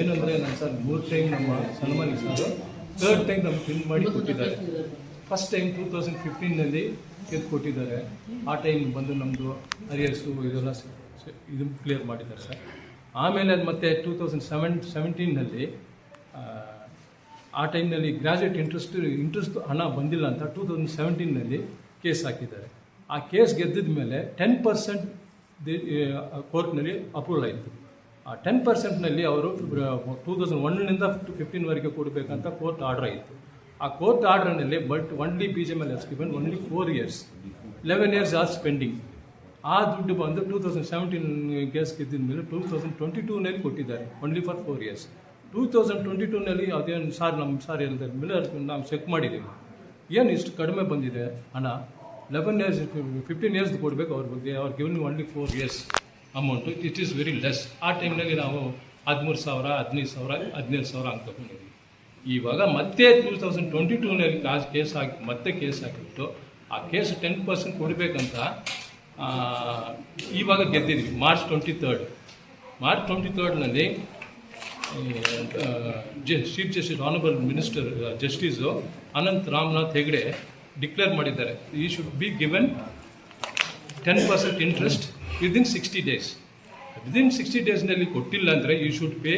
ಏನಂದರೆ ನಾನು sir 3 time ನಮ್ಮ ಸನ್ಮಾನಿ ಸರ್ 3rd ಟೈಮ್ ನಮ್ಗೆ ವಿನ್ ಮಾಡಿ ಕೊಟ್ಟಿದ್ದಾರೆ. ಫಸ್ಟ್ ಟೈಮ್ 2015ನಲ್ಲಿ ಗೆದ್ದು ಕೊಟ್ಟಿದ್ದಾರೆ. ಆ ಟೈಮ್ ಬಂದು ನಮ್ಮದು ಅರಿಯರ್ಸು ಇದೆಲ್ಲ ಇದು ಕ್ಲಿಯರ್ ಮಾಡಿದ್ದಾರೆ ಸರ್. ಆಮೇಲೆ ಅದು ಮತ್ತೆ 2017ನಲ್ಲಿ ಆ ಟೈಮ್ನಲ್ಲಿ ಗ್ರ್ಯಾಜುಯೇಟ್ ಇಂಟ್ರೆಸ್ಟ್ ಹಣ ಬಂದಿಲ್ಲ ಅಂತ 2017ನಲ್ಲಿ ಕೇಸ್ ಹಾಕಿದ್ದಾರೆ. ಆ ಕೇಸ್ ಗೆದ್ದಿದ ಮೇಲೆ 10% ಕೋರ್ಟ್ನಲ್ಲಿ ಅಪ್ರೂವಲ್ ಆಯಿತು. ಆ 10%ನಲ್ಲಿ ಅವರು 2001ನಿಂದ 15ವರೆಗೆ ಕೊಡಬೇಕಂತ ಕೋರ್ಟ್ ಆರ್ಡರ್ ಆಯಿತು. ಆ ಕೋರ್ಟ್ ಆರ್ಡರ್ನಲ್ಲಿ but only BGML has given only 4 years, 11 years are spending. ಆ ದುಡ್ಡು ಬಂದು 2017 ಕೇಸ್ ಗೆದ್ದಿದ ಮೇಲೆ 2022ನಲ್ಲಿ ಕೊಟ್ಟಿದ್ದಾರೆ, ಓನ್ಲಿ ಫಾರ್ 4 years. 2022ನಲ್ಲಿ ಅದೇನು ಸಾರ್ ನಮ್ಮ ಸಾರ್ ಹೇಳಿದ್ದಾರೆ ಮೇಲೆ ನಾವು ಚೆಕ್ ಮಾಡಿದ್ದೀವಿ, ಏನು ಇಷ್ಟು ಕಡಿಮೆ ಬಂದಿದೆ ಹಣ. 11 years 15 years ಕೊಡಬೇಕು ಅವ್ರ ಬಗ್ಗೆ. ಅವ್ರು given only 4 years amount. It is very less. ಆ ಟೈಮ್ನಲ್ಲಿ ನಾವು 13,000, 15,000, 17,000 ಅಂತ ತಗೊಂಡಿದ್ವಿ. ಇವಾಗ ಮತ್ತೆ 2022ನಲ್ಲಿ ಕೇಸ್ ಹಾಕಿ ಮತ್ತೆ ಕೇಸ್ ಹಾಕಿಬಿಟ್ಟು ಆ ಕೇಸ್ 10% ಕೊಡಬೇಕಂತ ಇವಾಗ ಗೆದ್ದಿದ್ವಿ. ಮಾರ್ಚ್ 23ನಲ್ಲಿ chief justice honourable minister justice Anant Ramanath Hegde declare ಮಾಡಿದ್ದಾರೆ, ಈ should be given 10% interest within 60 days. Within 60 daysನಲ್ಲಿ ಕೊಟ್ಟಿಲ್ಲ ಅಂದರೆ ಯು ಶುಡ್ ಪೇ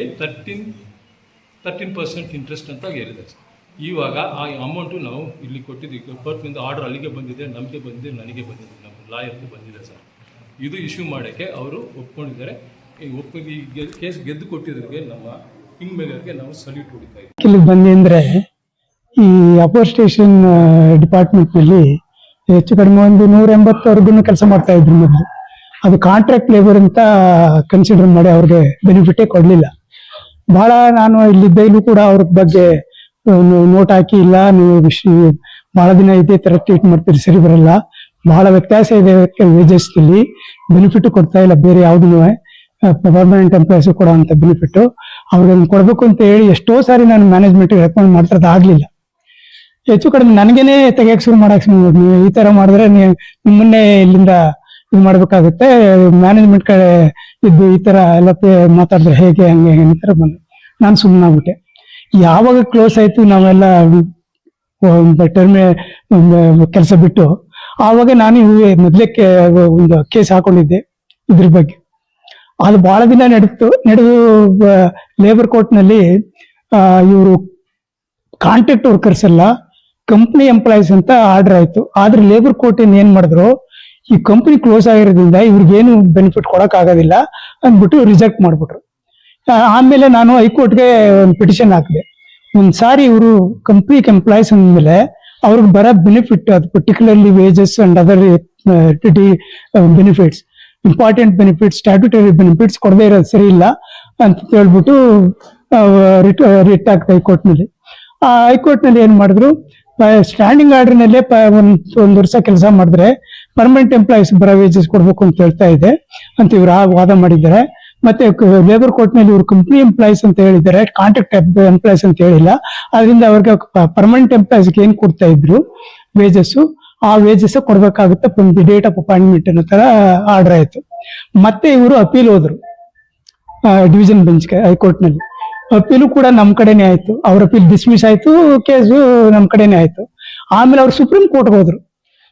13% ಇಂಟ್ರೆಸ್ಟ್ ಅಂತ ಹೇಳಿದೆ. ಇವಾಗ ಆ ಅಮೌಂಟು ನಾವು ಇಲ್ಲಿ ಕೊಟ್ಟಿದ್ದೀವಿ. ಕೋರ್ಟ್ನಿಂದ ಆರ್ಡರ್ ಅಲ್ಲಿಗೆ ಬಂದಿದೆ, ನಮಗೆ ಬಂದಿದೆ, ನನಗೆ ಬಂದಿದೆ, ನಮ್ಮ ಲಾಯರ್ಗೂ ಬಂದಿದೆ ಸರ್. ಇದು ಇಶ್ಯೂ ಮಾಡೋಕ್ಕೆ ಅವರು ಒಪ್ಕೊಂಡಿದ್ದಾರೆ. ಈ ಕೇಸ್ ಗೆದ್ದು ಕೊಟ್ಟಿದ್ದಕ್ಕೆ ನಮ್ಮ ಕಿಂಗ್ ಮೇಕರ್ಗೆ ನಾವು ಸಲ್ಯೂಟ್ ಹೊಡಿತಾ ಇದ್ದೀವಿ. ಇಲ್ಲಿಗೆ ಬಂದಿ ಅಂದರೆ ಈ ಅಪೋರ್ ಸ್ಟೇಷನ್ ಡಿಪಾರ್ಟ್ಮೆಂಟ್ನಲ್ಲಿ ಹೆಚ್ಚು ಕಡಿಮೆ ಒಂದು 180ವರೆಗೂ ಕೆಲಸ ಮಾಡ್ತಾ ಇದ್ರು ಮೊದಲು. ಅದು ಕಾಂಟ್ರಾಕ್ಟ್ ಲೇಬರ್ ಅಂತ ಕನ್ಸಿಡರ್ ಮಾಡಿ ಅವ್ರಿಗೆ ಬೆನಿಫಿಟೇ ಕೊಡಲಿಲ್ಲ. ಬಹಳ ನಾನು ಇಲ್ಲಿದ್ದಲ್ಲೂ ಕೂಡ ಅವ್ರ ಬಗ್ಗೆ ನೋಟ್ ಹಾಕಿ, ಇಲ್ಲ ನೀವು ಬಹಳ ದಿನ ಇದೇ ಥರ ಟ್ರೀಟ್ ಮಾಡ್ತೀರಿ, ಸರಿ ಬರಲ್ಲ, ಬಹಳ ವ್ಯತ್ಯಾಸ ಇದೆ ವೇಜಸ್ನಲ್ಲಿ, ಬೆನಿಫಿಟ್ ಕೊಡ್ತಾ ಇಲ್ಲ ಬೇರೆ ಯಾವುದೂ ಪರ್ಮನೆಂಟ್ ಎಂಪ್ಲಾಯ್ಸು ಕೊಡೋ ಅಂತ ಬೆನಿಫಿಟ್ ಅವ್ರಿಗೆ ಕೊಡಬೇಕು ಅಂತ ಹೇಳಿ ಎಷ್ಟೋ ಸಾರಿ ನಾನು ಮ್ಯಾನೇಜ್ಮೆಂಟ್ಗೆ ರೆಕಮೆಂಡ್ ಮಾಡ್ತಿರೋದು ಆಗಲಿಲ್ಲ. ಹೆಚ್ಚು ಕಡಿಮೆ ನನಗೇನೆ ತೆಗಿಯಕ್ಕೆ ಶುರು ಮಾಡಕ್ಕೆ ಶುರು ಮಾಡಿ, ನೀವು ಈ ಥರ ಮಾಡಿದ್ರೆ ನಿಮ್ಮನ್ನೇ ಇಲ್ಲಿಂದ ಇದು ಮಾಡಬೇಕಾಗುತ್ತೆ, ಮ್ಯಾನೇಜ್ಮೆಂಟ್ ಕಡೆ ಇದ್ದು ಈ ಥರ ಎಲ್ಲ ಮಾತಾಡಿದ್ರೆ ಹೇಗೆ ಹಂಗೆ ಈ ಥರ ಬಂದು ನಾನು ಸುಮ್ಮನಾಗ್ಬಿಟ್ಟೆ. ಯಾವಾಗ ಕ್ಲೋಸ್ ಆಯಿತು ನಾವೆಲ್ಲ ಕೆಲಸ ಬಿಟ್ಟು, ಆವಾಗ ನಾನು ಮೊದಲೇ ಒಂದು ಕೇಸ್ ಹಾಕೊಂಡಿದ್ದೆ ಇದ್ರ ಬಗ್ಗೆ. ಅದು ಬಹಳ ದಿನ ನಡೆದು ಲೇಬರ್ ಕೋರ್ಟ್ನಲ್ಲಿ ಇವರು ಕಾಂಟ್ರಾಕ್ಟ್ ವರ್ಕರ್ಸ್ ಎಲ್ಲ ಕಂಪ್ನಿ ಎಂಪ್ಲಾಯೀಸ್ ಅಂತ ಆರ್ಡರ್ ಆಯ್ತು. ಆದ್ರೆ ಲೇಬರ್ ಕೋರ್ಟ್ ಏನ್ ಮಾಡಿದ್ರು, ಈ ಕಂಪ್ನಿ ಕ್ಲೋಸ್ ಆಗಿರೋದ್ರಿಂದ ಇವ್ರಿಗೇನು ಬೆನಿಫಿಟ್ ಕೊಡಕ್ ಆಗೋದಿಲ್ಲ ಅಂದ್ಬಿಟ್ಟು ರಿಜೆಕ್ಟ್ ಮಾಡ್ಬಿಟ್ರು. ಆಮೇಲೆ ನಾನು ಹೈಕೋರ್ಟ್ಗೆ ಒಂದು ಪಿಟಿಷನ್ ಹಾಕಿದೆ. ಒಂದ್ಸಾರಿ ಇವರು ಕಂಪ್ನಿ ಎಂಪ್ಲಾಯೀಸ್ ಅಂದ್ಮೇಲೆ ಅವ್ರಿಗೆ ಬರೋ ಬೆನಿಫಿಟ್, ಅದು particularly wages and other benefits, important benefits, statutory benefits ಕೊಡದೇ ಇರೋದು ಸರಿ ಇಲ್ಲ ಅಂತ ಹೇಳ್ಬಿಟ್ಟು ರಿಟ್ ಆಗ್ತಾ ಹೈಕೋರ್ಟ್ನಲ್ಲಿ. ಆ ಹೈಕೋರ್ಟ್ನಲ್ಲಿ ಏನ್ ಮಾಡಿದ್ರು, ಸ್ಟ್ಯಾಂಡಿಂಗ್ ಆರ್ಡರ್ನಲ್ಲೇ ಒಂದು ವರ್ಷ ಕೆಲಸ ಮಾಡಿದ್ರೆ ಪರ್ಮನೆಂಟ್ ಎಂಪ್ಲಾಯೀಸ್ ಬರೋ ವೇಜಸ್ ಕೊಡ್ಬೇಕು ಅಂತ ಹೇಳ್ತಾ ಇದೆ ಅಂತ ಇವ್ರು ವಾದ ಮಾಡಿದ್ದಾರೆ. ಮತ್ತೆ ಲೇಬರ್ ಕೋರ್ಟ್ನಲ್ಲಿ ಇವರು ಕಂಪ್ನಿ ಎಂಪ್ಲಾಯೀಸ್ ಅಂತ ಹೇಳಿದ್ದಾರೆ, ಕಾಂಟ್ರಾಕ್ಟ್ ಎಂಪ್ಲಾಯೀಸ್ ಅಂತ ಹೇಳಿಲ್ಲ. ಅದರಿಂದ ಅವ್ರಿಗೆ ಪರ್ಮನೆಂಟ್ ಎಂಪ್ಲಾಯೀಸ್ಗೆ ಏನ್ ಕೊಡ್ತಾ ಇದ್ರು ವೇಜಸ್, ಆ ವೇಜಸ್ ಕೊಡ್ಬೇಕಾಗುತ್ತೆ ಒಂದು ಡೇಟ್ ಆಫ್ ಅಪಾಯಿಂಟ್ಮೆಂಟ್ ಅನ್ನೋ ತರ ಆರ್ಡರ್ ಆಯ್ತು. ಮತ್ತೆ ಇವರು ಅಪೀಲ್ ಹೋದ್ರು ಡಿವಿಷನ್ ಬೆಂಚ್ಗೆ ಹೈಕೋರ್ಟ್ನಲ್ಲಿ. ಅಪೀಲು ಕೂಡ ನಮ್ ಕಡೆನೆ ಆಯ್ತು. ಅವ್ರ ಅಪೀಲ್ ಡಿಸ್ಮಿಸ್ ಆಯ್ತು, ಕೇಸು ನಮ್ ಕಡೆನೆ ಆಯ್ತು. ಆಮೇಲೆ ಅವ್ರು ಸುಪ್ರೀಂ ಕೋರ್ಟ್ಗೆ ಹೋದ್ರು.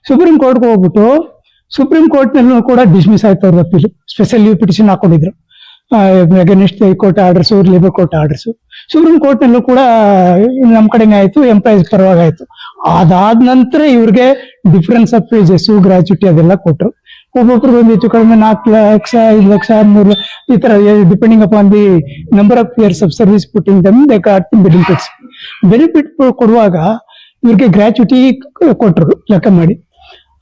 ಸುಪ್ರೀಂ ಕೋರ್ಟ್ಗೆ ಹೋಗ್ಬಿಟ್ಟು ಸುಪ್ರೀಂ ಕೋರ್ಟ್ನಲ್ಲೂ ಕೂಡ ಡಿಸ್ಮಿಸ್ ಆಯ್ತು ಅವ್ರ ಅಪೀಲು. ಸ್ಪೆಷಲ್ ಲೀವ್ ಪಿಟಿಷನ್ ಹಾಕೊಂಡಿದ್ರು against high court orders, labour court orders. Supreme ಕೋರ್ಟ್ನಲ್ಲೂ ಕೂಡ ನಮ್ ಕಡೆನೆ ಆಯ್ತು, ಎಂಪ್ಲಾಯೀಸ್ ಪರವಾಗಿ ಆಯ್ತು. ಅದಾದ ನಂತರ ಇವ್ರಿಗೆ ಡಿಫರೆನ್ಸ್ ಆಫ್ ವೇಜಸ್, ಗ್ರಾಚ್ಯುಟಿ ಅದೆಲ್ಲ ಕೊಟ್ರು. ಒಬ್ಬೊಬ್ರಿಗೆ ಒಂದು ಹೆಚ್ಚು ಕಡಿಮೆ 4 ಲಕ್ಷ, 5 ಲಕ್ಷ, 3 ಈ ತರ depending upon the number of years of service putting dum they got benefits. Benefit ಕೊಡುವಾಗ ಇವ್ರಿಗೆ ಗ್ರಾಚ್ಯುಟಿ ಕೊಟ್ರು ಲೆಕ್ಕ ಮಾಡಿ,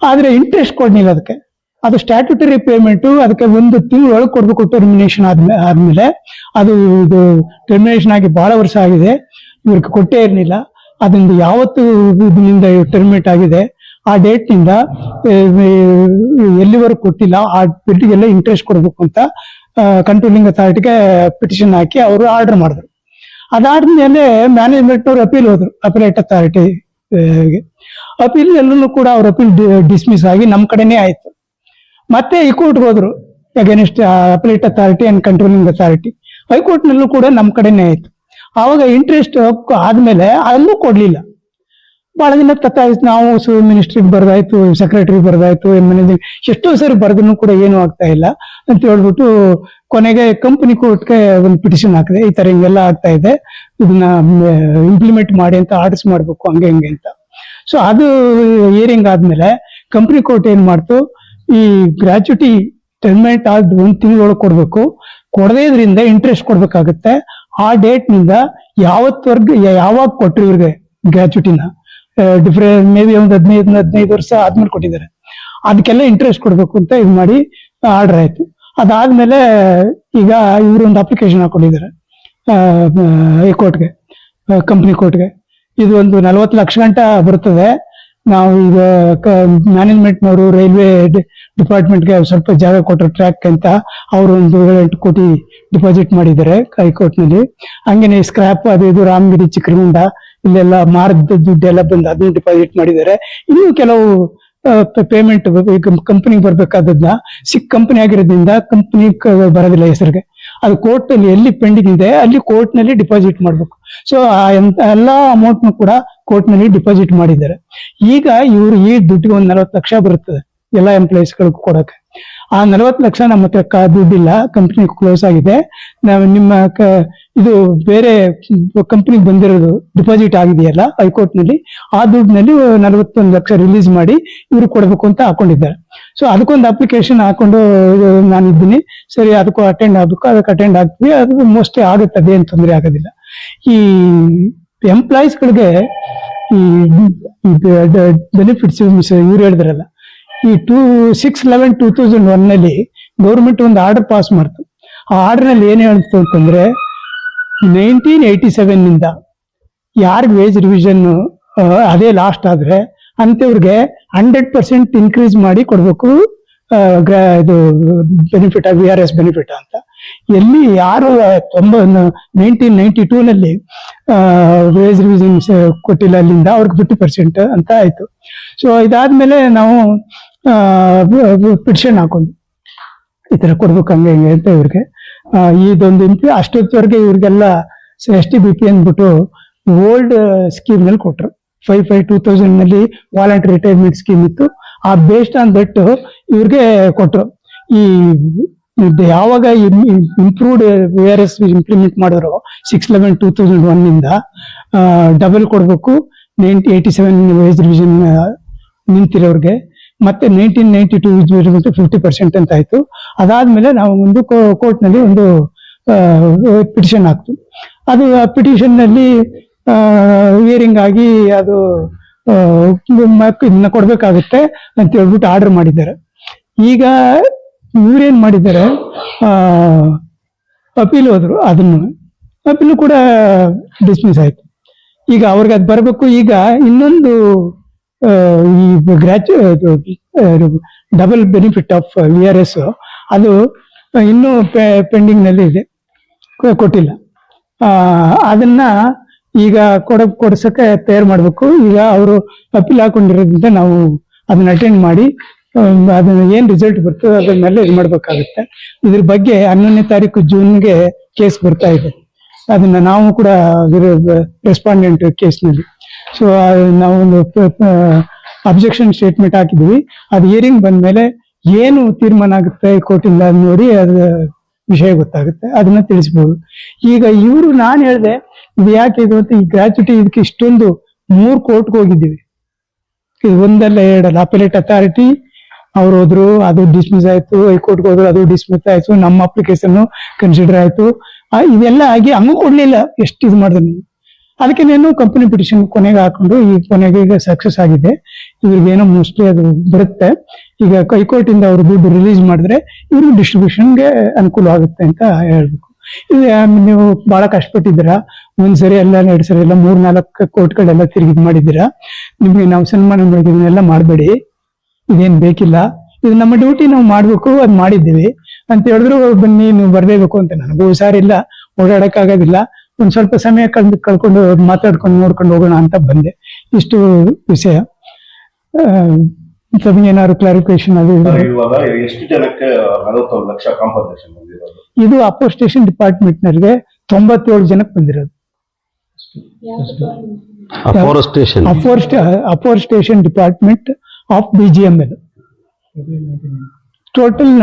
ಆದ್ರೆ ಇಂಟ್ರೆಸ್ಟ್ ಕೊಡ್ಲಿಲ್ಲ ಅದಕ್ಕೆ. ಅದು ಸ್ಟ್ಯಾಟ್ಯೂಟರಿ ಪೇಮೆಂಟ್, ಅದಕ್ಕೆ 1 ತಿಂಗಳೊಳಗೆ ಕೊಡ್ಬೇಕು ಟರ್ಮಿನೇಷನ್ ಆದ್ಮೇಲೆ. ಅದು ಇದು ಟರ್ಮಿನೇಷನ್ ಆಗಿ ಬಹಳ ವರ್ಷ ಆಗಿದೆ, ಇವ್ರಿಗೆ ಕೊಟ್ಟೇ ಇರಲಿಲ್ಲ. ಅದರಿಂದ ಯಾವತ್ತು ಇದರಿಂದ ಟರ್ಮಿನೇಟ್ ಆಗಿದೆ ಆ ಡೇಟ್ ನಿಂದ ಎಲ್ಲಿವರೆಗೂ ಕೊಟ್ಟಿಲ್ಲ ಆ ಬಿಟ್ಟಿಗೆಲ್ಲ ಇಂಟ್ರೆಸ್ಟ್ ಕೊಡ್ಬೇಕು ಅಂತ ಕಂಟ್ರೋಲಿಂಗ್ ಅಥಾರಿಟಿಗೆ ಪಿಟಿಷನ್ ಹಾಕಿ ಅವರು ಆರ್ಡರ್ ಮಾಡಿದ್ರು. ಅದಾದ್ಮೇಲೆ ಮ್ಯಾನೇಜ್ಮೆಂಟ್ನವ್ರು ಅಪೀಲ್ ಹೋದ್ರು ಅಪೀಲೇಟ್ ಅಥಾರಿಟಿಗೆ. ಅಪೀಲ್ ಎಲ್ಲೂ ಕೂಡ ಅವ್ರ ಅಪೀಲ್ ಡಿಸ್ಮಿಸ್ ಆಗಿ ನಮ್ ಕಡೆನೇ ಆಯ್ತು. ಮತ್ತೆ ಹೈಕೋರ್ಟ್ಗೆ ಹೋದ್ರು against appellate authority and controlling authority. ಹೈಕೋರ್ಟ್ನಲ್ಲೂ ಕೂಡ ನಮ್ಮ ಕಡೆನೇ ಆಯ್ತು. ಆವಾಗ ಇಂಟ್ರೆಸ್ಟ್ ಆದ್ಮೇಲೆ ಅಲ್ಲೂ ಕೊಡ್ಲಿಲ್ಲ. ಬಹಳ ದಿನ ತತ್ತಾಯ್ತು. ನಾವು ಮಿನಿಸ್ಟ್ರಿಗೆ ಬರ್ದಾಯ್ತು, ಸೆಕ್ರೆಟರಿ ಬರ್ದಾಯ್ತು, ಎಷ್ಟೋ ಸರಿ ಬರ್ದೂ ಕೂಡ ಏನು ಆಗ್ತಾ ಇಲ್ಲ ಅಂತ ಹೇಳ್ಬಿಟ್ಟು ಕೊನೆಗೆ ಕಂಪನಿ ಕೋರ್ಟ್ಗೆ ಒಂದು ಪಿಟಿಷನ್ ಹಾಕಿದೆ. ಈ ತರ ಹಿಂಗೆಲ್ಲ ಆಗ್ತಾ ಇದೆ, ಇದನ್ನ ಇಂಪ್ಲಿಮೆಂಟ್ ಮಾಡಿ ಅಂತ ಆರ್ಡರ್ಸ್ ಮಾಡ್ಬೇಕು ಹಂಗೆ ಹಿಂಗೆ ಅಂತ. ಸೊ ಅದು ಹಿಯರಿಂಗ್ ಆದ್ಮೇಲೆ ಕಂಪನಿ ಕೋರ್ಟ್ ಏನ್ ಮಾಡ್ತು, ಈ ಗ್ರಾಚ್ಯುಟಿ ಟರ್ಮಿನೇಟ್ ಆದ 1 ತಿಂಗಳೊಳಗೆ ಕೊಡ್ಬೇಕು, ಕೊಡದೇ ಇದ್ರಿಂದ ಇಂಟ್ರೆಸ್ಟ್ ಕೊಡ್ಬೇಕಾಗುತ್ತೆ. ಆ ಡೇಟ್ ನಿಂದ ಯಾವತ್ವರ್ಗು ಯಾವಾಗ ಕೊಟ್ರು ಇವ್ರಿಗೆ ಗ್ರಾಚ್ಯುಟಿನ ಡಿಫ್ರೆಂಟ್ ಮೇ ಬಿ ಒಂದು 15 ವರ್ಷ ಆದ್ಮೇಲೆ ಕೊಟ್ಟಿದ್ದಾರೆ. ಅದಕ್ಕೆಲ್ಲ ಇಂಟ್ರೆಸ್ಟ್ ಕೊಡ್ಬೇಕು ಅಂತ ಇದು ಮಾಡಿ ಆರ್ಡರ್ ಆಯ್ತು. ಅದಾದ್ಮೇಲೆ ಈಗ ಇವರು ಒಂದು ಅಪ್ಲಿಕೇಶನ್ ಹಾಕೊಂಡಿದ್ದಾರೆ ಹೈಕೋರ್ಟ್ಗೆ, ಕಂಪ್ನಿ ಕೋರ್ಟ್ಗೆ. ಇದು ಒಂದು 40 ಲಕ್ಷ ಗಂಟ ಬರ್ತದೆ. ನಾವು ಈಗ ಮ್ಯಾನೇಜ್ಮೆಂಟ್ನವರು ರೈಲ್ವೆ ಡಿಪಾರ್ಟ್ಮೆಂಟ್ಗೆ ಸ್ವಲ್ಪ ಜಾಗ ಕೊಟ್ಟರು ಟ್ರ್ಯಾಕ್ ಅಂತ, ಅವರು ಒಂದು 8 ಕೋಟಿ ಡಿಪಾಸಿಟ್ ಮಾಡಿದ್ದಾರೆ ಹೈಕೋರ್ಟ್ನಲ್ಲಿ. ಹಂಗೇನೆ ಸ್ಕ್ರಾಪ್ ಅದು ಇದು ರಾಮಗಿರಿ ಚಿಕ್ಕರಮುಂಡ ಇಲ್ಲೆಲ್ಲ ಮಾರದ ದುಡ್ಡೆಲ್ಲ ಬಂದು ಅದನ್ನು ಡಿಪಾಸಿಟ್ ಮಾಡಿದ್ದಾರೆ. ಇನ್ನು ಕೆಲವು ಪೇಮೆಂಟ್ ಕಂಪನಿಗೆ ಬರ್ಬೇಕಾದದ್ನ ಕಂಪನಿ ಆಗಿರೋದ್ರಿಂದ ಕಂಪನಿ ಬರೋದಿಲ್ಲ ಹೆಸರಿಗೆ. ಅದು ಕೋರ್ಟ್ ಅಲ್ಲಿ ಎಲ್ಲಿ ಪೆಂಡಿಂಗ್ ಇದೆ ಅಲ್ಲಿ ಕೋರ್ಟ್ ನಲ್ಲಿ ಡಿಪಾಸಿಟ್ ಮಾಡ್ಬೇಕು. ಸೊ ಎಲ್ಲಾ ಅಮೌಂಟ್ ಕೂಡ ಕೋರ್ಟ್ ನಲ್ಲಿ ಡಿಪಾಸಿಟ್ ಮಾಡಿದ್ದಾರೆ. ಈಗ ಇವರು ಈ ದುಡ್ಡಿಗೆ ಒಂದು 40 ಲಕ್ಷ ಬರುತ್ತದೆ ಎಲ್ಲಾ ಎಂಪ್ಲಾಯೀಸ್ ಗಳಿಗೂ ಕೊಡಕ್ಕೆ. ಆ 40 ಲಕ್ಷ ನಮ್ಮ ಹತ್ರ ದುಡ್ಡಿಲ್ಲ, ಕಂಪನಿ ಕ್ಲೋಸ್ ಆಗಿದೆ. ನಾವು ನಿಮ್ಮ ಇದು ಬೇರೆ ಕಂಪನಿಗೆ ಬಂದಿರೋದು ಡಿಪಾಸಿಟ್ ಆಗಿದೆಯಲ್ಲ ಹೈಕೋರ್ಟ್ ನಲ್ಲಿ, ಆ ದುಡ್ಡಿನಲ್ಲಿ 41 ಲಕ್ಷ ರಿಲೀಸ್ ಮಾಡಿ ಇವ್ರು ಕೊಡ್ಬೇಕು ಅಂತ ಹಾಕೊಂಡಿದ್ದಾರೆ. ಸೊ ಅದಕ್ಕೊಂದು ಅಪ್ಲಿಕೇಶನ್ ಹಾಕೊಂಡು ನಾನಿದ್ದೀನಿ, ಸರಿ ಅದಕ್ಕೂ ಅಟೆಂಡ್ ಆಗ್ಬೇಕು, ಅದಕ್ಕೆ ಅಟೆಂಡ್ ಆಗ್ತೀವಿ. ಅದು ಮೋಸ್ಟ್ಲಿ ಆಗುತ್ತೆ, ಅದೇನು ತೊಂದರೆ ಆಗೋದಿಲ್ಲ. ಈ ಎಂಪ್ಲಾಯೀಸ್ ಗಳಿಗೆ ಈ ಬೆನಿಫಿಟ್ಸ್ ಇವ್ರು ಹೇಳಿದ್ರಲ್ಲ, ಈ 6/11/2001 ನಲ್ಲಿ ಗೌರ್ಮೆಂಟ್ ಒಂದು ಆರ್ಡರ್ ಪಾಸ್ ಮಾಡ್ತು. ಆ ಆರ್ಡರ್ ನಲ್ಲಿ ಏನ್ ಹೇಳ್ತು ಅಂತಂದ್ರೆ 1987 ನಿಂದ ಯಾರಿಗ ವೇಜ್ ರಿವಿಷನ್ ಅದೇ ಲಾಸ್ಟ್ ಆದ್ರೆ ಅಂತವ್ರಿಗೆ 100% ಇನ್ಕ್ರೀಸ್ ಮಾಡಿ ಕೊಡ್ಬೇಕು ಇದು ಬೆನಿಫಿಟ್ VRS ಬೆನಿಫಿಟ್ ಅಂತ. ಎಲ್ಲಿ ಯಾರು 1992 ನಲ್ಲಿ ವೇಜ್ ರಿವಿಷನ್ ಕೊಟ್ಟಿಲ್ಲ, ಅಲ್ಲಿಂದ ಅವ್ರಿಗೆ 50% ಅಂತ ಆಯ್ತು. ಸೊ ಇದಾದ್ಮೇಲೆ ನಾವು ಪಿಟಿಷನ್ ಹಾಕೊಂಡು ಈ ತರ ಕೊಡ್ಬೇಕು ಹಂಗೆ ಹಿಂಗೆ ಅಂತ ಇವ್ರಿಗೆ ಇದೊಂದು ಅಷ್ಟೊತ್ತವರೆಗೆ ಇವ್ರಿಗೆಲ್ಲ STBP ಅಂದ್ಬಿಟ್ಟು ಓಲ್ಡ್ ಸ್ಕೀಮ್ ನಲ್ಲಿ ಕೊಟ್ರು. 5/5/2000 ನಲ್ಲಿ ವಾಲಂಟರಿ ರಿಟೈರ್ಮೆಂಟ್ ಸ್ಕೀಮ್ ಇತ್ತು. ಆ ಬೇಸ್ಡ್ ಆನ್ ದಟ್ ಇವ್ರಿಗೆ ಕೊಟ್ರು. ಈ ಯಾವಾಗ ಇಂಪ್ರೂವ್ಡ್ VRS ಇಂಪ್ಲಿಮೆಂಟ್ ಮಾಡಿದ್ರು 6/11/2001 ನಿಂದ ಡಬಲ್ ಕೊಡ್ಬೇಕು 87 ವೇಜ್ ರಿವಿಷನ್ ನಿಂತಿರೋರ್ಗೆ, ಮತ್ತೆ 1992 50% ಅಂತ ಆಯ್ತು. ಅದಾದ್ಮೇಲೆ ನಾವು ಒಂದು ಕೋರ್ಟ್ ನಲ್ಲಿ ಒಂದು ಪಿಟಿಷನ್ ಹಾಕ್ತು. ಅದು ಪಿಟಿಷನ್ ನಲ್ಲಿ ಹಿಯರಿಂಗ್ ಆಗಿ ಅದು ಇದನ್ನ ಕೊಡ್ಬೇಕಾಗುತ್ತೆ ಅಂತ ಹೇಳ್ಬಿಟ್ಟು ಆರ್ಡರ್ ಮಾಡಿದ್ದಾರೆ. ಈಗ ಇವ್ರೇನ್ ಮಾಡಿದ್ದಾರೆ, ಅಪೀಲ್ ಹೋದ್ರು, ಅದನ್ನು ಅಪೀಲು ಕೂಡ ಡಿಸ್ಮಿಸ್ ಆಯ್ತು. ಈಗ ಅವ್ರಿಗೆ ಅದು ಬರಬೇಕು. ಈಗ ಇನ್ನೊಂದು ಈ ಡಬಲ್ ಬೆನಿಫಿಟ್ ಆಫ್ VRS ಅದು ಇನ್ನೂ ಪೆಂಡಿಂಗ್ ನಲ್ಲಿ ಇದೆ, ಕೊಟ್ಟಿಲ್ಲ. ಅದನ್ನ ಈಗ ಕೊಡ್ಸಕ್ಕೆ ತಯಾರು ಮಾಡ್ಬೇಕು. ಈಗ ಅವರು ಅಪೀಲ್ ಹಾಕೊಂಡಿರೋದ್ರಿಂದ ನಾವು ಅದನ್ನ ಅಟೆಂಡ್ ಮಾಡಿ ಅದನ್ನ ಏನ್ ರಿಸಲ್ಟ್ ಬರ್ತದೆ ಅದ್ರ ಮೇಲೆ ಇದು ಮಾಡ್ಬೇಕಾಗುತ್ತೆ. ಇದ್ರ ಬಗ್ಗೆ 11ನೇ ತಾರೀಕು ಜೂನ್ಗೆ ಕೇಸ್ ಬರ್ತಾ ಇದೆ. ಅದನ್ನ ನಾವು ಕೂಡ ರೆಸ್ಪಾಂಡೆಂಟ್ ಕೇಸ್ನಲ್ಲಿ ಸೊ ನಾವು ಒಂದು ಅಬ್ಜೆಕ್ಷನ್ ಸ್ಟೇಟ್ಮೆಂಟ್ ಹಾಕಿದ್ವಿ. ಅದು ಹಿಯರಿಂಗ್ ಬಂದ್ಮೇಲೆ ಏನು ತೀರ್ಮಾನ ಆಗುತ್ತೆ ಕೋರ್ಟಿಂದ ನೋಡಿ ಅದ ವಿಷಯ ಗೊತ್ತಾಗುತ್ತೆ, ಅದನ್ನ ತಿಳಿಸ್ಬೋದು. ಈಗ ಇವರು ನಾನು ಹೇಳಿದೆ ಇದು ಯಾಕೆ ಇದು ಅಂತ, ಈ ಗ್ರಾಚ್ಯುಟಿ ಇದಕ್ಕೆ ಇಷ್ಟೊಂದು 3 ಕೋರ್ಟ್ಗೆ ಹೋಗಿದ್ದೀವಿ. ಇದು ಒಂದಲ್ಲ ಎರಡಲ್ಲ. ಅಪೆಲೇಟ್ ಅಥಾರಿಟಿ ಅವ್ರು ಹೋದ್ರು, ಅದು ಡಿಸ್ಮಿಸ್ ಆಯ್ತು. ಹೈಕೋರ್ಟ್ಗೆ ಹೋದ್ರು, ಅದು ಡಿಸ್ಮಿಸ್ ಆಯ್ತು. ನಮ್ಮ ಅಪ್ಲಿಕೇಶನ್ ಕನ್ಸಿಡರ್ ಆಯ್ತು. ಇದೆಲ್ಲ ಆಗಿ ಹಂಗೂ ಕೊಡ್ಲಿಲ್ಲ. ಎಷ್ಟು ಇದು ಮಾಡಿದ್ರು. ಅದಕ್ಕೆ ನಾನು ಕಂಪನಿ ಪಿಟಿಷನ್ ಕೊನೆಗೆ ಹಾಕೊಂಡು ಈ ಕೊನೆಗೆ ಈಗ ಸಕ್ಸಸ್ ಆಗಿದೆ. ಇವ್ರಿಗೇನೋ ಮೋಸ್ಟ್ಲಿ ಅದು ಬರುತ್ತೆ. ಈಗ ಹೈಕೋರ್ಟ್ ಇಂದ ಅವ್ರು ದುಡ್ಡು ರಿಲೀಸ್ ಮಾಡಿದ್ರೆ ಇವ್ರಿಗೆ ಡಿಸ್ಟ್ರಿಬ್ಯೂಷನ್ಗೆ ಅನುಕೂಲ ಆಗುತ್ತೆ ಅಂತ ಹೇಳ್ಬೇಕು. ಇದು ನೀವು ಬಹಳ ಕಷ್ಟಪಟ್ಟಿದ್ದೀರಾ. ಒಂದ್ಸರಿ ಎಲ್ಲ 2 ಸರಿ ಎಲ್ಲ 3-4 ಕೋರ್ಟ್ಗಳೆಲ್ಲ ತಿರುಗಿ ಮಾಡಿದ್ದೀರಾ. ನಿಮ್ಗೆ ನಾವು ಸನ್ಮಾನ ಮಾಡಿದೀವನ್ನೆಲ್ಲ ಮಾಡಬೇಡಿ, ಇದೇನ್ ಬೇಕಿಲ್ಲ. ಇದು ನಮ್ಮ ಡ್ಯೂಟಿ, ನಾವು ಮಾಡ್ಬೇಕು, ಅದ್ ಮಾಡಿದ್ದೀವಿ ಅಂತ ಹೇಳಿದ್ರು. ಬನ್ನಿ ನೀವು ಬರ್ಲೇಬೇಕು ಅಂತ. ನನಗೂ ಹುಷಾರಿಲ್ಲ, ಓಡಾಡಕ್ ಆಗೋದಿಲ್ಲ. ಒಂದ್ ಸ್ವಲ್ಪ ಸಮಯ ಕಳ್ಕೊಂಡು ಮಾತಾಡ್ಕೊಂಡು ನೋಡ್ಕೊಂಡು ಹೋಗೋಣ ಅಂತ ಬಂದೆ. ಇಷ್ಟು ವಿಷಯ. ಏನಾದ್ರು ಕ್ಲಾರಿಫಿಕೇಶನ್ ಅದು ಇವಾಗ ಎಷ್ಟು ಜನಕ್ಕೆ 41 ಲಕ್ಷ ಕಾಂಪನ್ಸೇಷನ್ ಬಂದಿರೋದು? ಇದು ಅಪೋರ್ ಸ್ಟೇಷನ್ ಡಿಪಾರ್ಟ್ಮೆಂಟ್ನವ್ರಿಗೆ 97 ಜನಕ್ಕೆ ಬಂದಿರೋದು. ಅಪೋರ್ station department of BGML total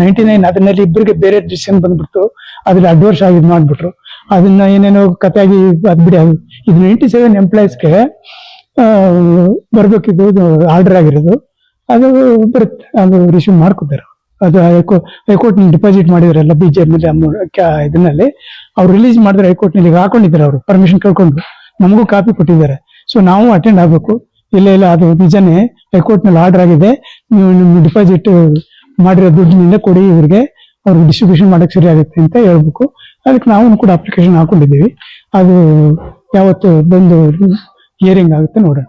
99. ಅದನ್ನಲ್ಲಿ ಇಬ್ಬರಿಗೆ ಬೇರೆ ಡಿಸಿಷನ್ ಬಂದ್ಬಿಟ್ಟು ಅದ್ರಲ್ಲಿ ಅಡ್ವರ್ಸ್ ಆಗಿ ಮಾಡ್ಬಿಟ್ರು. ಅದನ್ನ ಏನೇನೋ ಕಥೆಯಾಗಿ ಅದ್ಬಿಡಿ. ಇದು 97 ಎಂಪ್ಲಾಯೀಸ್ಗೆ ಬರ್ಬೇಕಿದ್ದು ಆರ್ಡರ್ ಆಗಿರೋದು. ಅದು ಬರುತ್ತೆ, ಅದು ರಿಸೀವ್ ಮಾಡ್ಕೋತಾರೆ. ಅದು ಹೈಕೋರ್ಟ್ ಡಿಪಾಸಿಟ್ ಮಾಡಿದ್ರಲ್ಲ BGML ಇದನ್ನಲ್ಲಿ ಅವ್ರು ರಿಲೀಸ್ ಮಾಡಿದ್ರೆ ಹೈಕೋರ್ಟ್ನಲ್ಲಿ ಹಾಕೊಂಡಿದ್ದಾರೆ. ಅವರು ಪರ್ಮಿಷನ್ ಕೇಳ್ಕೊಂಡು ನಮಗೂ ಕಾಪಿ ಕೊಟ್ಟಿದ್ದಾರೆ. ಸೊ ನಾವು ಅಟೆಂಡ್ ಆಗ್ಬೇಕು. ಇಲ್ಲ ಅದು ನಿಜನೇ, ಹೈಕೋರ್ಟ್ನಲ್ಲಿ ಆರ್ಡರ್ ಆಗಿದೆ, ನೀವು ನಿಮ್ಮ ಡಿಪಾಸಿಟ್ ಮಾಡಿರೋ ದುಡ್ಡಿನಿಂದ ಕೊಡಿ ಇವ್ರಿಗೆ, ಅವ್ರಿಗೆ ಡಿಸ್ಟ್ರಿಬ್ಯೂಷನ್ ಮಾಡಕ್ ಸರಿ ಆಗುತ್ತೆ ಅಂತ ಹೇಳ್ಬೇಕು. ಅದಕ್ಕೆ ನಾವು ಕೂಡ ಅಪ್ಲಿಕೇಶನ್ ಹಾಕೊಂಡಿದ್ದೀವಿ. ಅದು ಯಾವತ್ತು ಬಂದು ಹಿಯರಿಂಗ್ ಆಗುತ್ತೆ ನೋಡೋಣ.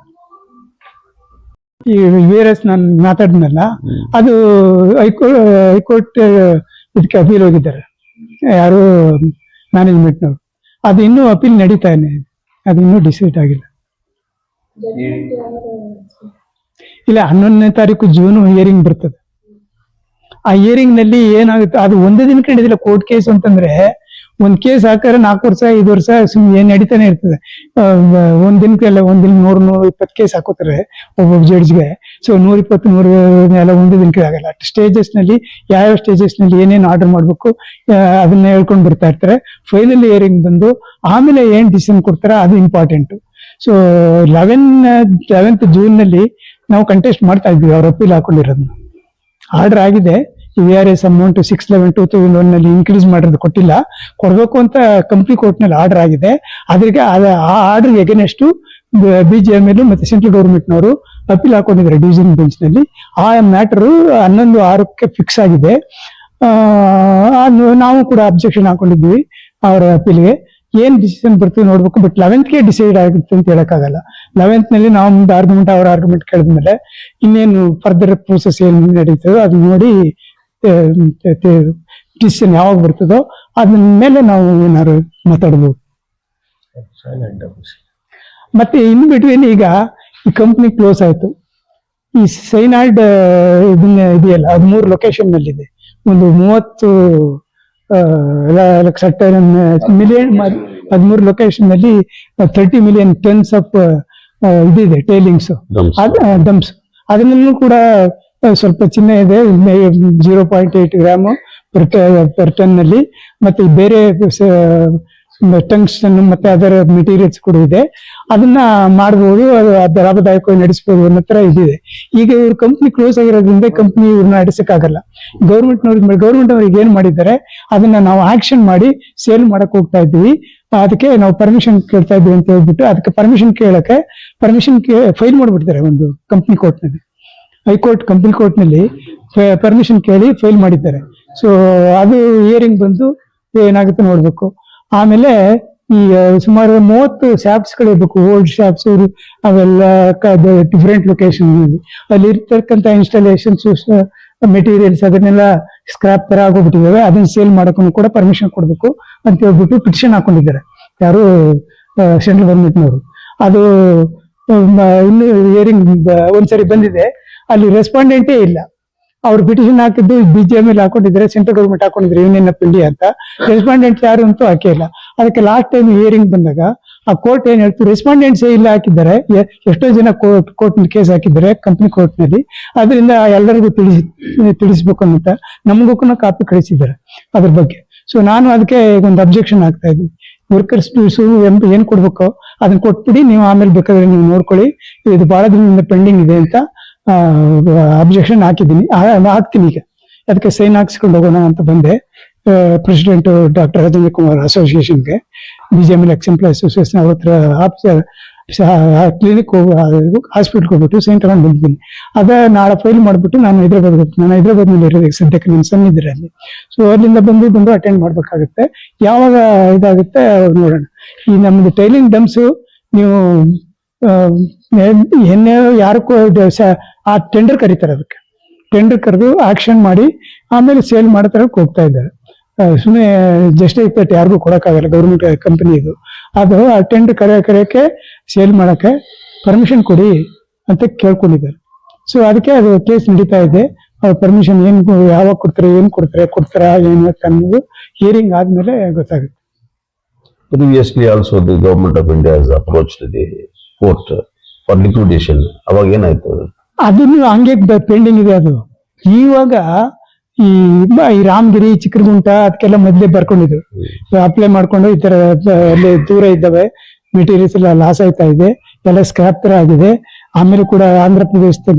ಈ VRS ನಾನು ಮಾತಾಡಿದ್ನಲ್ಲ, ಅದು ಹೈಕೋರ್ಟ್ ಇದಕ್ಕೆ ಅಪೀಲ್ ಹೋಗಿದ್ದಾರೆ ಯಾರು ಮ್ಯಾನೇಜ್ಮೆಂಟ್ನವ್ರು. ಅದು ಇನ್ನೂ ಅಪೀಲ್ ನಡೀತಾ ಇದೆ, ಅದು ಇನ್ನೂ ಡಿಸೈಡ್ ಆಗಿಲ್ಲ. ಇಲ್ಲ, 11ನೇ ತಾರೀಕು ಜೂನ್ ಹಿಯರಿಂಗ್ ಬರ್ತದೆ. ಆ ಹಿಯರಿಂಗ್ ನಲ್ಲಿ ಏನಾಗುತ್ತೆ, ಅದು ಒಂದೇ ದಿನಕ್ಕೆ ನಡೆದಿಲ್ಲ. ಕೋರ್ಟ್ ಕೇಸ್ ಅಂತಂದ್ರೆ ಒಂದ್ ಕೇಸ್ ಹಾಕಿದ್ರೆ 4 ವರ್ಷ 5 ವರ್ಷ ಏನ್ ನಡೀತಾನೆ ಇರ್ತದೆ. ಒಂದ್ ದಿನಕ್ಕೆಲ್ಲ 100-120 ಕೇಸ್ ಹಾಕೋತಾರೆ ಒಬ್ಬೊಬ್ಬ ಜಡ್ಜ್ಗೆ. ಸೊ 120-100 ಎಲ್ಲ ಒಂದೇ ದಿನಕ್ಕೆ ಆಗಲ್ಲ. ಸ್ಟೇಜಸ್ ನಲ್ಲಿ ಯಾವ ಸ್ಟೇಜಸ್ ನಲ್ಲಿ ಏನೇನು ಆರ್ಡರ್ ಮಾಡ್ಬೇಕು ಅದನ್ನ ಹೇಳ್ಕೊಂಡು ಬರ್ತಾ ಇರ್ತಾರೆ. ಫೈನಲ್ ಹಿಯರಿಂಗ್ ಬಂದು ಆಮೇಲೆ ಏನ್ ಡಿಸಿಷನ್ ಕೊಡ್ತಾರೆ ಅದು ಇಂಪಾರ್ಟೆಂಟ್. ಸೊ 11th ಜೂನ್ ನಲ್ಲಿ ನಾವು ಕಂಟೆಸ್ಟ್ ಮಾಡ್ತಾ ಇದ್ವಿ. ಅವ್ರ ಅಪೀಲ್ ಹಾಕೊಂಡಿರೋದನ್ನ ಆರ್ಡರ್ ಆಗಿದೆ. VRS ಅಮೌಂಟ್ 6/11/2001 ನಲ್ಲಿ ಇನ್ಕ್ರೀಸ್ ಮಾಡಿರೋದು ಕೊಟ್ಟಿಲ್ಲ, ಕೊಡ್ಬೇಕು ಅಂತ ಕಂಪ್ನಿ ಕೋರ್ಟ್ ನಲ್ಲಿ ಆರ್ಡರ್ ಆಗಿದೆ. ಅದ್ರಿಗೆ ಆ ಆರ್ಡರ್ ಎಗೇನೆಸ್ಟ್ BGML ಮತ್ತೆ ಸೆಂಟ್ರಲ್ ಗೌರ್ಮೆಂಟ್ ನವರು ಅಪೀಲ್ ಹಾಕೊಂಡಿದ್ದಾರೆ ಡಿವಿಷನ್ ಬೆಂಚ್ ನಲ್ಲಿ. ಆ ಮ್ಯಾಟರ್ 11/6 ಫಿಕ್ಸ್ ಆಗಿದೆ. ನಾವು ಕೂಡ ಅಬ್ಜೆಕ್ಷನ್ ಹಾಕೊಂಡಿದ್ವಿ ಅವರ ಅಪೀಲ್ಗೆ. ಏನ್ ಡಿಸಿಷನ್ ಬರ್ತದೆ ನೋಡ್ಬೇಕು. ಬಟ್ 11th ಡಿಸೈಡ್ ಆಗುತ್ತೆ ಅಂತ ಹೇಳಕ್ಕಾಗಲ್ಲ. 11th ನಲ್ಲಿ ನಾವು ಮುಂದೆ ಆರ್ಗ್ಯುಮೆಂಟ್, ಅವ್ರ ಆರ್ಗ್ಯುಮೆಂಟ್ ಕೇಳಿದ್ಮೇಲೆ ಇನ್ನೇನು ಫರ್ದರ್ ಪ್ರೋಸೆಸ್ ಏನ್ ನಡೀತದೋ ಅದು ನೋಡಿ ಡಿಸಿಷನ್ ಯಾವಾಗ ಬರ್ತದೋ ಅದ್ರ ಮೇಲೆ ನಾವು ಏನಾದ್ರು ಮಾತಾಡ್ಬೋದು. ಮತ್ತೆ ಇನ್ ಬಿಟ್ವೀನ್ ಈಗ ಈ ಕಂಪ್ನಿ ಕ್ಲೋಸ್ ಆಯ್ತು. ಈ ಸೈನಾಯ್ಡ್ ಇದೆಯಲ್ಲ, ಅದು 3 ಲೊಕೇಶನ್ ನಲ್ಲಿ ಇದೆ. ಒಂದು 30 ಮಿಲಿಯನ್ 13 ಲೊಕೇಶನ್ ನಲ್ಲಿ 30 ಮಿಲಿಯನ್ ಟನ್ಸ್ ಆಫ್ ಇದಿದೆ ಟೈಲಿಂಗ್ಸ್, ಡಂಪ್ಸ್. ಅದನ್ನೂ ಕೂಡ ಸ್ವಲ್ಪ ಚಿನ್ನ ಇದೆ, 0.8 ಗ್ರಾಮ್ ಪರ್ ಟನ್ ನಲ್ಲಿ. ಮತ್ತೆ ಬೇರೆ ಟಂಗ್ಸ್ಟನ್ ಮತ್ತೆ ಅದರ ಮೆಟೀರಿಯಲ್ಸ್ ಕೂಡ ಇದೆ. ಅದನ್ನ ಮಾಡಬಹುದು, ಅದು ಲಾಭದಾಯಕವಾಗಿ ನಡೆಸಬಹುದು ಅನ್ನೋ ತರ ಇದಿದೆ. ಈಗ ಇವ್ರ ಕಂಪ್ನಿ ಕ್ಲೋಸ್ ಆಗಿರೋದ್ರಿಂದ ಕಂಪ್ನಿ ಇವ್ರನ್ನ ನಡೆಸಕ್ಕಾಗಲ್ಲ. ಗೌರ್ಮೆಂಟ್ ಅವ್ರಿಗೆ ಏನ್ ಮಾಡಿದ್ದಾರೆ ಅದನ್ನ ನಾವು ಆಕ್ಷನ್ ಮಾಡಿ ಸೇಲ್ ಮಾಡಕ್ ಹೋಗ್ತಾ ಇದ್ವಿ. ಅದಕ್ಕೆ ನಾವು ಪರ್ಮಿಷನ್ ಕೇಳ್ತಾ ಇದ್ವಿ ಅಂತ ಹೇಳ್ಬಿಟ್ಟು ಅದಕ್ಕೆ ಪರ್ಮಿಷನ್ ಫೈಲ್ ಮಾಡ್ಬಿಡ್ತಾರೆ ಒಂದು ಕಂಪ್ನಿ ಕೋರ್ಟ್ ನಲ್ಲಿ. ಹೈಕೋರ್ಟ್ ಕಂಪ್ನಿ ಕೋರ್ಟ್ ನಲ್ಲಿ ಪರ್ಮಿಷನ್ ಕೇಳಿ ಫೈಲ್ ಮಾಡಿದ್ದಾರೆ. ಸೊ ಅದು ಹಿಯರಿಂಗ್ ಬಂದು ಏನಾಗುತ್ತೆ ನೋಡ್ಬೇಕು. ಆಮೇಲೆ ಈ ಸುಮಾರು 30 ಶಾಪ್ಸ್ ಗಳಿರ್ಬೇಕು, ಓಲ್ಡ್ ಶಾಪ್ಸ್, ಅವೆಲ್ಲ ಡಿಫ್ರೆಂಟ್ ಲೊಕೇಶನ್ ಅಲ್ಲಿ ಇರ್ತಕ್ಕಂಥ ಇನ್ಸ್ಟಾಲೇಷನ್ಸ್, ಮೆಟೀರಿಯಲ್ಸ್ ಅದನ್ನೆಲ್ಲ ಸ್ಕ್ರಾಪ್ ತರ ಆಗೋಗ್ಬಿಟ್ಟಿದ್ದಾವೆ. ಅದನ್ನ ಸೇಲ್ ಮಾಡೋಕ್ಕೂ ಕೂಡ ಪರ್ಮಿಷನ್ ಕೊಡ್ಬೇಕು ಅಂತ ಹೇಳ್ಬಿಟ್ಟು ಪಿಟಿಷನ್ ಹಾಕೊಂಡಿದ್ದಾರೆ ಯಾರು ಸೆಂಟ್ರಲ್ ಗವರ್ಮೆಂಟ್ನವರು. ಅದು ಇನ್ನು ಹಿಯರಿಂಗ್ ಒಂದ್ಸರಿ ಬಂದಿದೆ, ಅಲ್ಲಿ ರೆಸ್ಪಾಂಡೆಂಟೇ ಇಲ್ಲ. ಅವ್ರು ಪಿಟಿಷನ್ ಹಾಕಿದ್ದು BGML ಹಾಕೊಂಡಿದ್ರೆ, ಸೆಂಟ್ರಲ್ ಗೌರ್ಮೆಂಟ್ ಹಾಕೊಂಡಿದ್ರೆ ಯೂನಿಯನ್ ಆಫ್ ಇಂಡಿಯಾ ಅಂತ. ರೆಸ್ಪಾಂಡೆಂಟ್ ಯಾರು ಅಂತೂ ಹಾಕೇ ಇಲ್ಲ. ಅದಕ್ಕೆ ಲಾಸ್ಟ್ ಟೈಮ್ ಹಿಯರಿಂಗ್ ಬಂದಾಗ ಆ ಕೋರ್ಟ್ ಏನ್ ಹೇಳ್ತು, ರೆಸ್ಪಾಂಡೆಂಟ್ಸ್ ಇಲ್ಲ ಹಾಕಿದ್ದಾರೆ. ಎಷ್ಟೋ ಜನ ಕೋರ್ಟ್ ಕೇಸ್ ಹಾಕಿದ್ದಾರೆ ಕಂಪ್ನಿ ಕೋರ್ಟ್ ನಲ್ಲಿ. ಅದರಿಂದ ಎಲ್ಲರಿಗೂ ತಿಳಿಸ್ಬೇಕು ಅಂತ ನಮಗೂ ಕಾಪಿ ಕಳಿಸಿದ್ದಾರೆ ಅದ್ರ ಬಗ್ಗೆ. ಸೊ ನಾನು ಅದಕ್ಕೆ ಒಂದು ಅಬ್ಜೆಕ್ಷನ್ ಆಗ್ತಾ ಇದ್ವಿ. ವರ್ಕರ್ಸ್ ಏನ್ ಕೊಡ್ಬೇಕೋ ಅದನ್ನ ಕೊಟ್ಬಿಡಿ, ನೀವು ಆಮೇಲೆ ಬೇಕಾದ್ರೆ ನೀವು ನೋಡ್ಕೊಳ್ಳಿ, ಇದು ಬಹಳ ದಿನದಿಂದ ಪೆಂಡಿಂಗ್ ಇದೆ ಅಂತ ಅಬ್ಜೆಕ್ಷನ್ ಹಾಕಿದ್ದೀನಿ. ಹಾಕ್ತೀನಿ ಈಗ. ಅದಕ್ಕೆ ಸೈನ್ ಹಾಕ್ಸ್ಕೊಂಡು ಹೋಗೋಣ ಅಂತ ಬಂದೆ. ಪ್ರೆಸಿಡೆಂಟ್ ಡಾಕ್ಟರ್ ರಾಜೇಂದ್ರ ಕುಮಾರ್ ಅಸೋಸಿಯೇಷನ್ಗೆ, BGML ಎಕ್ಸ್-ಎಂಪ್ಲಾಯ್ ಅಸೋಸಿಯೇಷನ್ ಅವ್ರ ಕ್ಲಿನಿಕ್ ಹಾಸ್ಪಿಟಲ್ಗೆ ಹೋಗ್ಬಿಟ್ಟು ಸೈನ್ ತಗೊಂಡು ಬಂದಿದ್ದೀನಿ. ನಾಳೆ ಫೈಲ್ ಮಾಡ್ಬಿಟ್ಟು ನಾನು ಹೈದರಾಬಾದ್ನಲ್ಲಿ ಇರೋದು ಸದ್ಯಕ್ಕೆ ನನ್ನ ಸನ್ ಇದ್ರೆ ಅಲ್ಲಿ. ಸೊ ಅಲ್ಲಿಂದ ಬಂದು ಅಟೆಂಡ್ ಮಾಡ್ಬೇಕಾಗುತ್ತೆ. ಯಾವಾಗ ಇದಾಗುತ್ತೆ ನೋಡೋಣ. ಈ ನಮ್ದು ಟೈಲಿಂಗ್ ಡಂಪ್ಸ್ ನೀವು ಯಾರಕ್ಕೂ ಆ ಟೆಂಡರ್ ಕರೀತಾರೆ. ಅದಕ್ಕೆ ಟೆಂಡರ್ ಕರೆದು ಆಕ್ಷನ್ ಮಾಡಿ ಆಮೇಲೆ ಸೇಲ್ ಮಾಡೋ ಹೋಗ್ತಾ ಇದ್ದಾರೆ. ಸುಮ್ಮನೆ ಜಸ್ಟ್ ಇಪ್ಪತ್ತು ಯಾರಿಗೂ ಕೊಡಕ್ಕಾಗಲ್ಲ, ಗೌರ್ಮೆಂಟ್ ಕಂಪನಿ ಇದು. ಅದು ಆ ಟೆಂಡರ್ ಕರೆಯೋಕೆ ಸೇಲ್ ಮಾಡಕ್ಕೆ ಪರ್ಮಿಷನ್ ಕೊಡಿ ಅಂತ ಕೇಳ್ಕೊಂಡಿದ್ದಾರೆ. ಸೊ ಅದಕ್ಕೆ ಅದು ಕೇಸ್ ನಡೀತಾ ಇದೆ. ಅವ್ರ ಪರ್ಮಿಷನ್ ಯಾವಾಗ ಕೊಡ್ತಾರಾ ಏನು ಅನ್ನೋದು ಹಿಯರಿಂಗ್ ಆದ್ಮೇಲೆ ಗೊತ್ತಾಗುತ್ತೆ. Previously also the government of India has approached the court for liquidation. ಅವಾಗ ಏನಾಯ್ತು? ಅದನ್ನು ಹಂಗೆ ಪೆಂಡಿಂಗ್ ಇದೆ. ಅದು ಇವಾಗ ಈ ರಾಮಗಿರಿ, ಚಿತ್ರಗುಂಟ ಅದಕ್ಕೆಲ್ಲ ಮೊದಲೇ ಬರ್ಕೊಂಡಿದ್ರು, ಅಪ್ಲೈ ಮಾಡ್ಕೊಂಡು ಈ ತರ ಅಲ್ಲಿ ದೂರ ಇದ್ದಾವೆ, ಮೆಟೀರಿಯಲ್ಸ್ ಎಲ್ಲ ಲಾಸ್ ಆಯ್ತಾ ಇದೆ, ಎಲ್ಲ ಸ್ಕ್ರಾಪ್ ತರ ಆಗಿದೆ. ಆಮೇಲೆ ಕೂಡ ಆಂಧ್ರ ಪ್ರದೇಶದ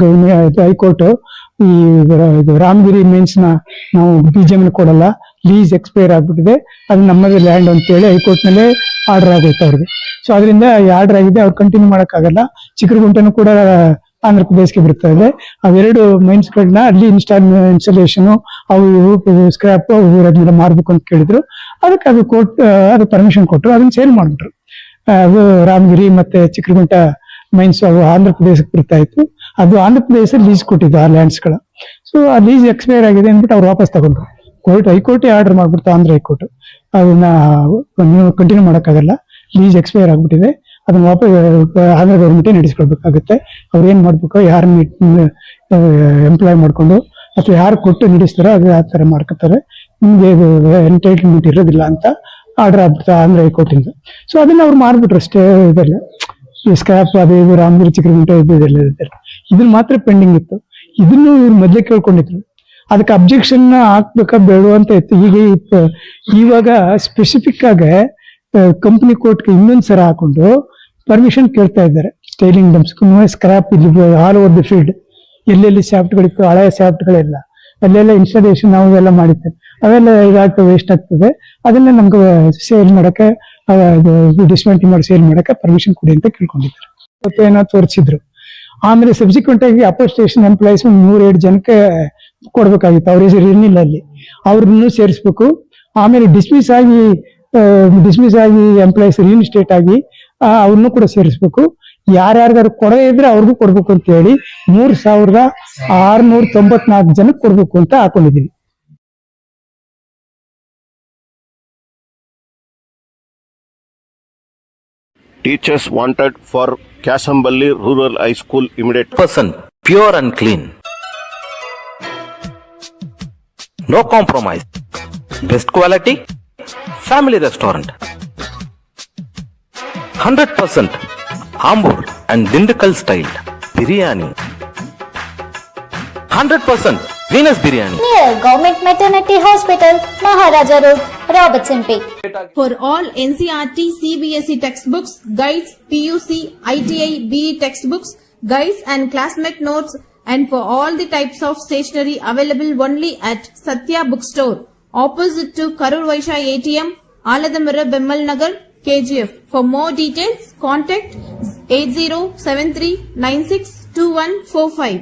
ಹೈಕೋರ್ಟ್ ಈ ರಾಮಗಿರಿ ಮೀನ್ಸ್ ನಾವು BGM ಕೊಡಲ್ಲ, ಲೀಸ್ ಎಕ್ಸ್ಪೈರ್ ಆಗ್ಬಿಟ್ಟಿದೆ, ಅದು ನಮ್ಮದೇ ಲ್ಯಾಂಡ್ ಅಂತೇಳಿ ಹೈಕೋರ್ಟ್ ನಲ್ಲೇ ಆರ್ಡರ್ ಆಗೋಯ್ತು ಅವ್ರಿಗೆ. ಸೊ ಅದರಿಂದ ಈ ಆರ್ಡರ್ ಆಗಿದೆ, ಅವ್ರು ಕಂಟಿನ್ಯೂ ಮಾಡಕ್ಕಾಗಲ್ಲ. ಚಿತ್ರಗುಂಟನು ಕೂಡ ಆಂಧ್ರ ಪ್ರದೇಶಕ್ಕೆ ಬರ್ತಾ ಇದೆ. ಅವೆರಡು ಮೈನ್ಸ್ ಗಳನ್ನ ಅಲ್ಲಿ ಇನ್ಸ್ಟಾಲೇಷನ್ ಅವು ಸ್ಕ್ರಾಪ್ ಅದನ್ನೆಲ್ಲ ಮಾರ್ಬೇಕು ಅಂತ ಕೇಳಿದ್ರು. ಅದಕ್ಕೆ ಅದು ಕೋರ್ಟ್ ಅದು ಪರ್ಮಿಷನ್ ಕೊಟ್ಟರು, ಅದನ್ನ ಸೇಲ್ ಮಾಡ್ಬಿಟ್ರು. ಅದು ರಾಮಗಿರಿ ಮತ್ತೆ ಚಿತ್ರಗುಂಟ ಮೈನ್ಸ್ ಅವು ಆಂಧ್ರ ಪ್ರದೇಶಕ್ಕೆ ಬರ್ತಾ ಇತ್ತು. ಅದು ಆಂಧ್ರ ಪ್ರದೇಶ ಲೀಸ್ ಕೊಟ್ಟಿದ್ದು ಆ ಲ್ಯಾಂಡ್ಸ್ ಗಳ. ಸೊ ಆ ಲೀಸ್ ಎಕ್ಸ್ಪೈರ್ ಆಗಿದೆ ಅಂದ್ಬಿಟ್ಟು ಅವ್ರು ವಾಪಸ್ ತಗೊಂಡ್ರು. ಹೈಕೋರ್ಟ್ ಆರ್ಡರ್ ಮಾಡ್ಬಿಡ್ತು, ಆಂಧ್ರ ಹೈಕೋರ್ಟ್. ಅದನ್ನ ಕಂಟಿನ್ಯೂ ಮಾಡಕ್ಕಾಗಲ್ಲ, ಲೀಸ್ ಎಕ್ಸ್ಪೈರ್ ಆಗ್ಬಿಟ್ಟಿದೆ, ಅದನ್ನ ವಾಪಸ್ ಆಂಧ್ರ ಗೌರ್ಮೆಂಟೇ ನಡೆಸ್ಕೊಳ್ಬೇಕಾಗುತ್ತೆ. ಅವ್ರು ಏನ್ ಮಾಡ್ಬೇಕು, ಯಾರನ್ನ ಎಂಪ್ಲಾಯ್ ಮಾಡ್ಕೊಂಡು ಅಥವಾ ಯಾರು ಕೊಟ್ಟು ನಡೆಸ್ತಾರೋ ಅದು ಆ ತರ ಮಾಡ್ಕೊತಾರೆ, ನಿಮ್ಗೆ ಇದು ಎಂಟೈಟ್ಲ್ಮೆಂಟ್ ಇರೋದಿಲ್ಲ ಅಂತ ಆರ್ಡರ್ ಆಗ್ಬಿಡ್ತಾರೆ ಆಂಧ್ರ ಹೈಕೋರ್ಟ್ ಇಂದ. ಸೊ ಅದನ್ನ ಅವ್ರು ಮಾಡ್ಬಿಟ್ರು ಅಷ್ಟೇ. ಇದೆಲ್ಲ ಈ ಸ್ಕ್ರಾಪ್ ಅದು ಇದು ರಾಮಗಿರಿ, ಚಿತ್ರಗುಂಟ ಇದೆಲ್ಲ ಇದನ್ನ ಮಾತ್ರ ಪೆಂಡಿಂಗ್ ಇತ್ತು. ಇದನ್ನು ಇವ್ರು ಮೊದಲೇ ಕೇಳ್ಕೊಂಡಿದ್ರು. ಅದಕ್ಕೆ ಅಬ್ಜೆಕ್ಷನ್ ಹಾಕ್ಬೇಕಾ ಬೇಡ ಅಂತ ಇತ್ತು. ಇವಾಗ ಸ್ಪೆಸಿಫಿಕ್ ಆಗಿ ಕಂಪನಿ ಕೋರ್ಟ್ಗೆ ಇನ್ನೊಂದ್ಸರ ಹಾಕೊಂಡು ಪರ್ಮಿಷನ್ ಕೇಳ್ತಾ ಇದ್ದಾರೆ. ಸ್ಟೈಲಿಂಗ್ ಡಂಪ್ಸ್, ಸ್ಕ್ರಾಪ್ ಇಲ್ಲಿ ಆಲ್ ಓವರ್ ದಿ ಫೀಲ್ಡ್ ಎಲ್ಲೆಲ್ಲಿ ಶಾಫ್ಟ್ಗಳಿತ್ತು, ಹಳೆಯ ಶಾಫ್ಟ್ಗಳೆಲ್ಲ ಅಲ್ಲೆಲ್ಲ ಇನ್ಸ್ಟಾಲೇಷನ್ ನಾವೆಲ್ಲ ಮಾಡಿದ್ದೇವೆ, ಅವೆಲ್ಲ ಇದಾಗ್ತವೆ, ವೇಸ್ಟ್ ಆಗ್ತದೆ. ಅದನ್ನ ನಮ್ಗೆ ಸೇಲ್ ಮಾಡಕ್ಕೆ, ಡಿಸ್ಮೆಂಟಲ್ ಮಾಡಿ ಸೇಲ್ ಮಾಡಕ್ಕೆ ಪರ್ಮಿಷನ್ ಕೊಡಿ ಅಂತ ಕೇಳ್ಕೊಂಡಿದ್ದಾರೆ. ಮತ್ತೆ ಏನೋ ತೋರಿಸಿದ್ರು. ಆಮೇಲೆ ಸಬ್ಸಿಕ್ವೆಂಟ್ ಆಗಿ ಅಪ್ಪರ್ ಸ್ಟೇಷನ್ ಎಂಪ್ಲಾಯೀಸ್ 107 ಜನಕ್ಕೆ ಕೊಡ್ಬೇಕಾಗಿತ್ತು, ಅವ್ರ ಹೆಸರು ಇರ್ಲಿಲ್ಲ ಅಲ್ಲಿ, ಅವ್ರನ್ನೂ ಸೇರಿಸ್ಬೇಕು. ಆಮೇಲೆ ಡಿಸ್ಮಿಸ್ ಆಗಿ ಎಂಪ್ಲಾಯೀಸ್ ರೀಇನ್ಸ್ಟೇಟ್ ಆಗಿ ಅವ್ರನ್ನೂ ಕೂಡ ಸೇರಿಸ್ಬೇಕು. ಯಾರ್ಯಾರಿಗಾರು ಕೊಡದೇ ಇದ್ರೆ ಅವ್ರಿಗೂ ಕೊಡ್ಬೇಕು ಅಂತ ಹೇಳಿ 3694 ಜನಕ್ಕೆ ಕೊಡ್ಬೇಕು ಅಂತ ಹಾಕೊಂಡಿದೀವಿ. Teachers wanted for Kashamballi Rural High School immediate. Person pure and clean. No compromise. Best quality. Family restaurant. 100% Ambur and Dindukal style biryani. 100% Venus biryani. Near Government Maternity Hospital, Maharaja Road, Robertson Peak. For all NCERT, CBSE textbooks, guides, PUC, ITI, BE textbooks, guides and classmate notes, and for all the types of stationery available only at Satya Bookstore, opposite to Karur Vaishya ATM, Aladamara, Bemmal Nagar, KGF. For more details, contact 8073962145.